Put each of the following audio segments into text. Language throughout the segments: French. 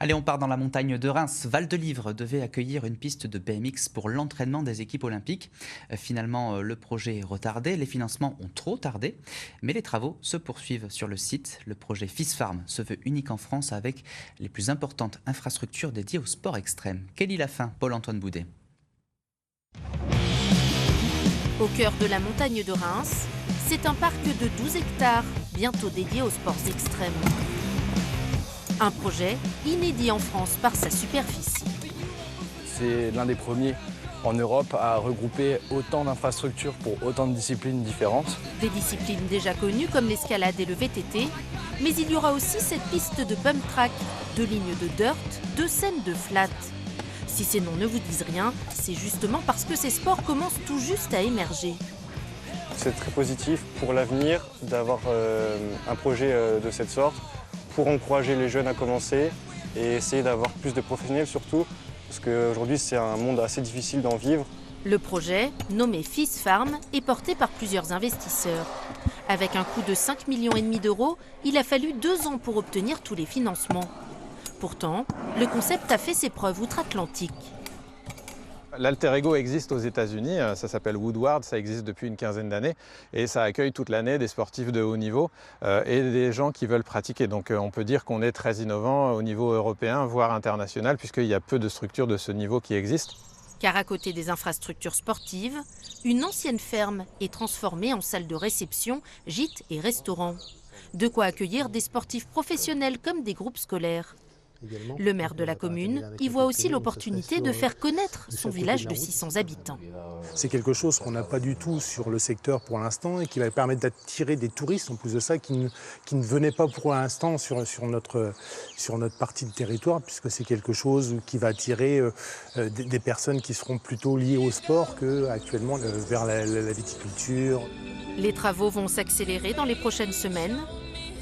Allez, on part dans la montagne de Reims. Val-de-Livre devait accueillir une piste de BMX pour l'entraînement des équipes olympiques. Finalement, le projet est retardé, les financements ont trop tardé, mais les travaux se poursuivent sur le site. Le projet FIS Farm se veut unique en France avec les plus importantes infrastructures dédiées au sport extrême. Kelly Lafin, Paul-Antoine Boudet. Au cœur de la montagne de Reims, c'est un parc de 12 hectares, bientôt dédié aux sports extrêmes. Un projet inédit en France par sa superficie. C'est l'un des premiers en Europe à regrouper autant d'infrastructures pour autant de disciplines différentes. Des disciplines déjà connues comme l'escalade et le VTT, mais il y aura aussi cette piste de pump track, 2 lignes de dirt, 2 scènes de flat. Si ces noms ne vous disent rien, c'est justement parce que ces sports commencent tout juste à émerger. C'est très positif pour l'avenir d'avoir un projet de cette sorte, pour encourager les jeunes à commencer et essayer d'avoir plus de professionnels surtout, parce qu'aujourd'hui c'est un monde assez difficile d'en vivre. Le projet, nommé FIS Farm, est porté par plusieurs investisseurs. Avec un coût de 5,5 millions d'euros, il a fallu 2 ans pour obtenir tous les financements. Pourtant, le concept a fait ses preuves outre-Atlantique. L'alter ego existe aux États-Unis, ça s'appelle Woodward, ça existe depuis une quinzaine d'années et ça accueille toute l'année des sportifs de haut niveau et des gens qui veulent pratiquer. Donc on peut dire qu'on est très innovant au niveau européen, voire international, puisqu'il y a peu de structures de ce niveau qui existent. Car à côté des infrastructures sportives, une ancienne ferme est transformée en salle de réception, gîte et restaurant. De quoi accueillir des sportifs professionnels comme des groupes scolaires. Le maire de la commune y voit aussi l'opportunité de faire connaître son village de 600 habitants. C'est quelque chose qu'on n'a pas du tout sur le secteur pour l'instant et qui va permettre d'attirer des touristes en plus de ça qui ne venaient pas pour l'instant sur notre partie de territoire, puisque c'est quelque chose qui va attirer des personnes qui seront plutôt liées au sport qu'actuellement vers la viticulture. Les travaux vont s'accélérer dans les prochaines semaines.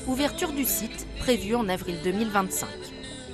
Ouverture du site prévue en avril 2025.